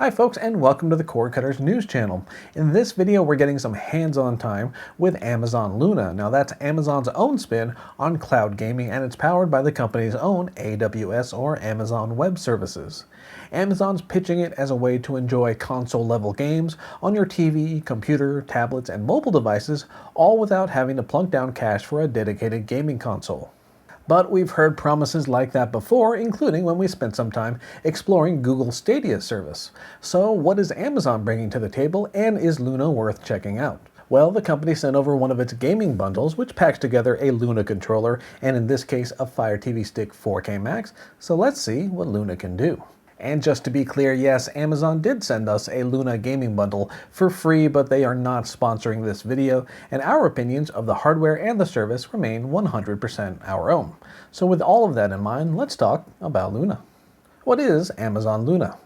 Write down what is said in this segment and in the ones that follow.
Hi folks, and welcome to the Cord Cutters news channel. In this video we're getting some hands-on time with Amazon Luna. Now that's Amazon's own spin on cloud gaming, and it's powered by the company's own AWS or Amazon Web Services. Amazon's pitching it as a way to enjoy console-level games on your TV, computer, tablets, and mobile devices, all without having to plunk down cash for a dedicated gaming console. But we've heard promises like that before, including when we spent some time exploring Google Stadia's service. So what is Amazon bringing to the table, and is Luna worth checking out? Well, the company sent over one of its gaming bundles, which packs together a Luna controller, and in this case a Fire TV Stick 4K Max, so let's see what Luna can do. And just to be clear, yes, Amazon did send us a Luna gaming bundle for free, but they are not sponsoring this video, and our opinions of the hardware and the service remain 100% our own. So with all of that in mind, let's talk about Luna. What is Amazon Luna?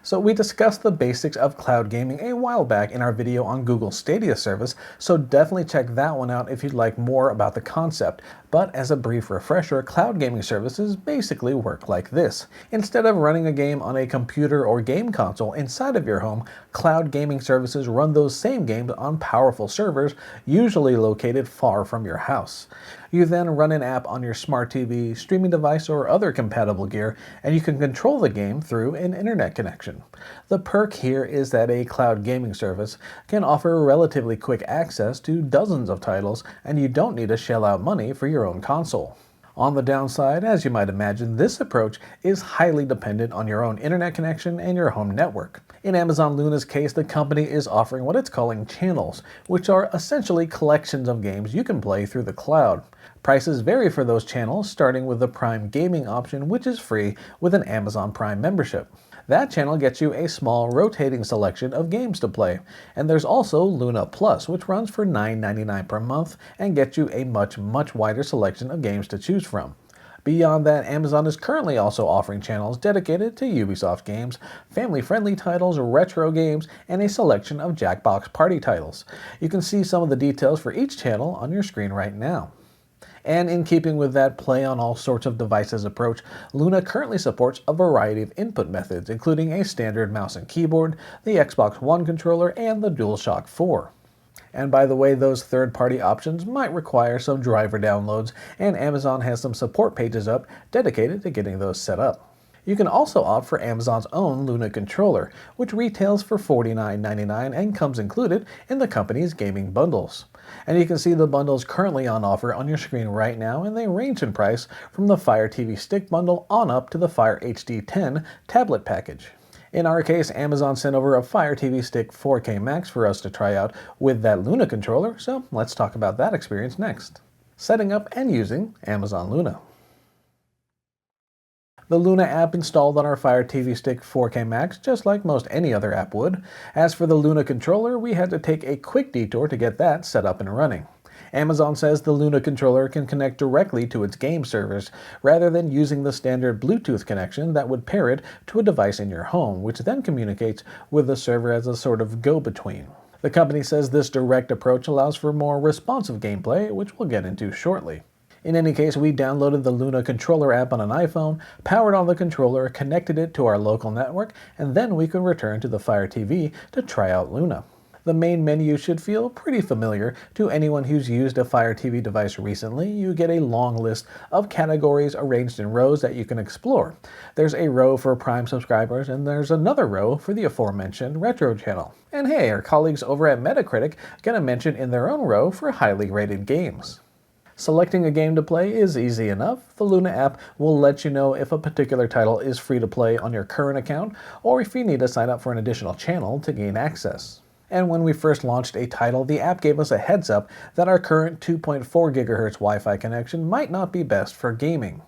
So we discussed the basics of cloud gaming a while back in our video on Google Stadia service, so definitely check that one out if you'd like more about the concept. But as a brief refresher, cloud gaming services basically work like this. Instead of running a game on a computer or game console inside of your home, cloud gaming services run those same games on powerful servers, usually located far from your house. You then run an app on your smart TV, streaming device, or other compatible gear, and you can control the game through an internet connection. The perk here is that a cloud gaming service can offer relatively quick access to dozens of titles, and you don't need to shell out money for your own console. On the downside, as you might imagine, this approach is highly dependent on your own internet connection and your home network. In Amazon Luna's case, the company is offering what it's calling channels, which are essentially collections of games you can play through the cloud. Prices vary for those channels, starting with the Prime Gaming option, which is free with an Amazon Prime membership. That channel gets you a small rotating selection of games to play. And there's also Luna Plus, which runs for $9.99 per month and gets you a much wider selection of games to choose from. Beyond that, Amazon is currently also offering channels dedicated to Ubisoft games, family-friendly titles, retro games, and a selection of Jackbox party titles. You can see some of the details for each channel on your screen right now. And in keeping with that play on all sorts of devices approach, Luna currently supports a variety of input methods, including a standard mouse and keyboard, the Xbox One controller, and the DualShock 4. And by the way, those third-party options might require some driver downloads, and Amazon has some support pages up dedicated to getting those set up. You can also opt for Amazon's own Luna controller, which retails for $49.99 and comes included in the company's gaming bundles. And you can see the bundles currently on offer on your screen right now, and they range in price from the Fire TV Stick bundle on up to the Fire HD 10 tablet package. In our case, Amazon sent over a Fire TV Stick 4K Max for us to try out with that Luna controller, so let's talk about that experience next. Setting up and using Amazon Luna. The Luna app installed on our Fire TV Stick 4K Max just like most any other app would. As for the Luna controller, we had to take a quick detour to get that set up and running. Amazon says the Luna controller can connect directly to its game servers, rather than using the standard Bluetooth connection that would pair it to a device in your home, which then communicates with the server as a sort of go-between. The company says this direct approach allows for more responsive gameplay, which we'll get into shortly. In any case, we downloaded the Luna controller app on an iPhone, powered on the controller, connected it to our local network, and then we could return to the Fire TV to try out Luna. The main menu should feel pretty familiar to anyone who's used a Fire TV device recently. You get a long list of categories arranged in rows that you can explore. There's a row for Prime subscribers, and there's another row for the aforementioned Retro channel. And hey, our colleagues over at Metacritic get a mention in their own row for highly rated games. Selecting a game to play is easy enough. The Luna app will let you know if a particular title is free to play on your current account, or if you need to sign up for an additional channel to gain access. And when we first launched a title, the app gave us a heads up that our current 2.4 GHz Wi-Fi connection might not be best for gaming.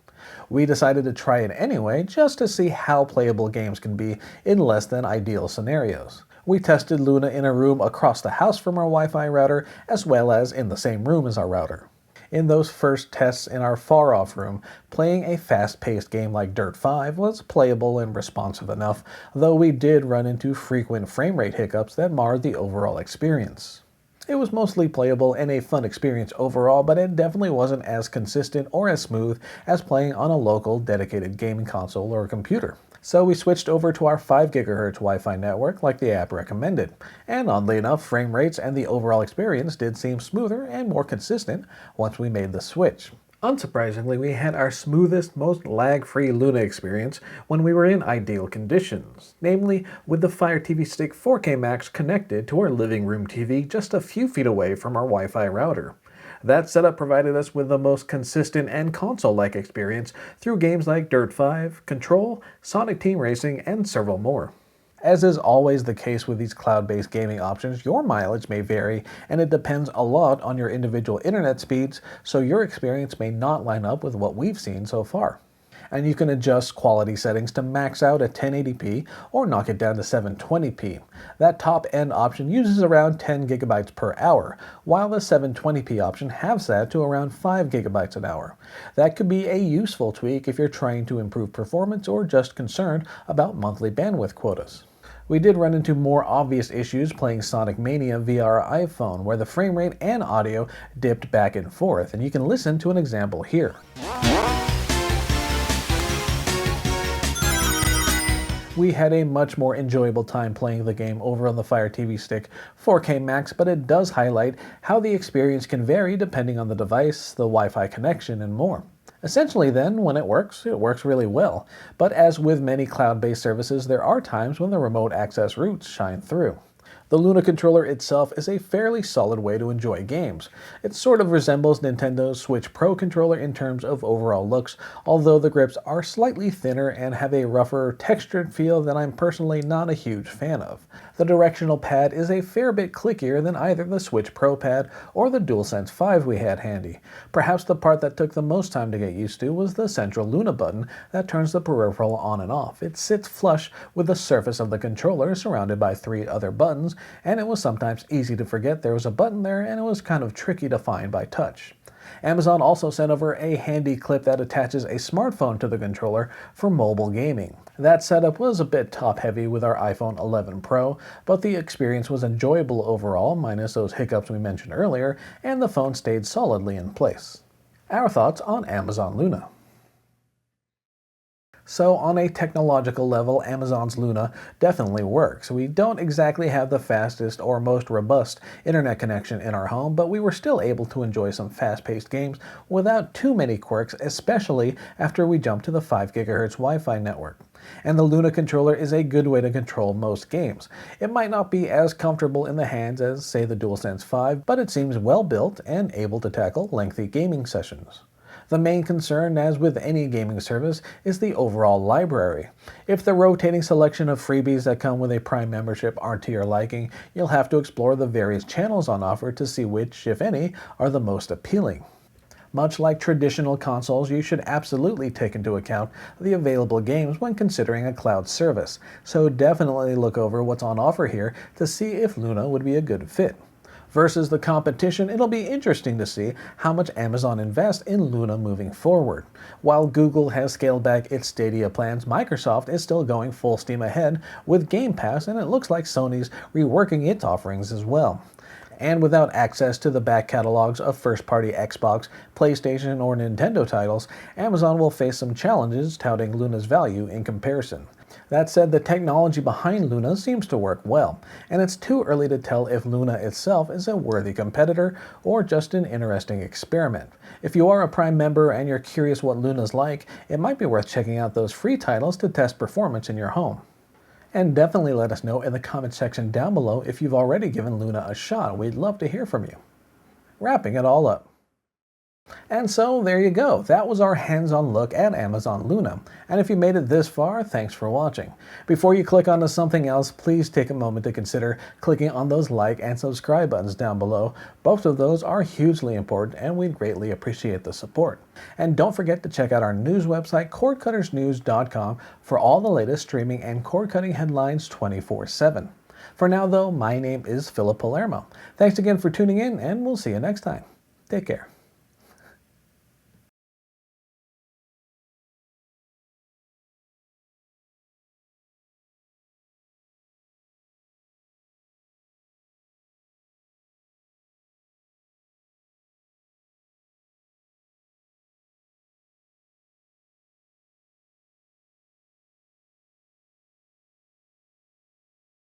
We decided to try it anyway, just to see how playable games can be in less than ideal scenarios. We tested Luna in a room across the house from our Wi-Fi router, as well as in the same room as our router. In those first tests in our far-off room, playing a fast-paced game like Dirt 5 was playable and responsive enough, though we did run into frequent frame rate hiccups that marred the overall experience. It was mostly playable and a fun experience overall, but it definitely wasn't as consistent or as smooth as playing on a local dedicated gaming console or computer. So we switched over to our 5 GHz Wi-Fi network like the app recommended. And oddly enough, frame rates and the overall experience did seem smoother and more consistent once we made the switch. Unsurprisingly, we had our smoothest, most lag-free Luna experience when we were in ideal conditions, namely with the Fire TV Stick 4K Max connected to our living room TV just a few feet away from our Wi-Fi router. That setup provided us with the most consistent and console-like experience through games like Dirt 5, Control, Sonic Team Racing, and several more. As is always the case with these cloud-based gaming options, your mileage may vary, and it depends a lot on your individual internet speeds, so your experience may not line up with what we've seen so far. And you can adjust quality settings to max out at 1080p or knock it down to 720p. That top-end option uses around 10 GB per hour, while the 720p option halves that to around 5 GB an hour. That could be a useful tweak if you're trying to improve performance or just concerned about monthly bandwidth quotas. We did run into more obvious issues playing Sonic Mania via our iPhone, where the frame rate and audio dipped back and forth, and you can listen to an example here. We had a much more enjoyable time playing the game over on the Fire TV Stick 4K Max, but it does highlight how the experience can vary depending on the device, the Wi-Fi connection, and more. Essentially then, when it works really well. But as with many cloud-based services, there are times when the remote access roots shine through. The Luna controller itself is a fairly solid way to enjoy games. It sort of resembles Nintendo's Switch Pro controller in terms of overall looks, although the grips are slightly thinner and have a rougher, textured feel that I'm personally not a huge fan of. The directional pad is a fair bit clickier than either the Switch Pro pad or the DualSense 5 we had handy. Perhaps the part that took the most time to get used to was the central Luna button that turns the peripheral on and off. It sits flush with the surface of the controller, surrounded by 3 other buttons, and it was sometimes easy to forget there was a button there, and it was kind of tricky to find by touch. Amazon also sent over a handy clip that attaches a smartphone to the controller for mobile gaming. That setup was a bit top-heavy with our iPhone 11 Pro, but the experience was enjoyable overall, minus those hiccups we mentioned earlier, and the phone stayed solidly in place. Our thoughts on Amazon Luna. So on a technological level, Amazon's Luna definitely works. We don't exactly have the fastest or most robust internet connection in our home, but we were still able to enjoy some fast-paced games without too many quirks, especially after we jumped to the 5 GHz Wi-Fi network. And the Luna controller is a good way to control most games. It might not be as comfortable in the hands as, say, the DualSense 5, but it seems well built and able to tackle lengthy gaming sessions. The main concern, as with any gaming service, is the overall library. If the rotating selection of freebies that come with a Prime membership aren't to your liking, you'll have to explore the various channels on offer to see which, if any, are the most appealing. Much like traditional consoles, you should absolutely take into account the available games when considering a cloud service, so definitely look over what's on offer here to see if Luna would be a good fit. Versus the competition, it'll be interesting to see how much Amazon invests in Luna moving forward. While Google has scaled back its Stadia plans, Microsoft is still going full steam ahead with Game Pass, and it looks like Sony's reworking its offerings as well. And without access to the back catalogs of first-party Xbox, PlayStation, or Nintendo titles, Amazon will face some challenges touting Luna's value in comparison. That said, the technology behind Luna seems to work well, and it's too early to tell if Luna itself is a worthy competitor or just an interesting experiment. If you are a Prime member and you're curious what Luna's like, it might be worth checking out those free titles to test performance in your home. And definitely let us know in the comment section down below if you've already given Luna a shot. We'd love to hear from you. Wrapping it all up. And so there you go, that was our hands-on look at Amazon Luna. And if you made it this far, thanks for watching. Before you click onto something else, please take a moment to consider clicking on those like and subscribe buttons down below. Both of those are hugely important and we'd greatly appreciate the support. And don't forget to check out our news website, cordcuttersnews.com, for all the latest streaming and cord-cutting headlines 24/7. For now though, my name is Philip Palermo. Thanks again for tuning in and we'll see you next time. Take care.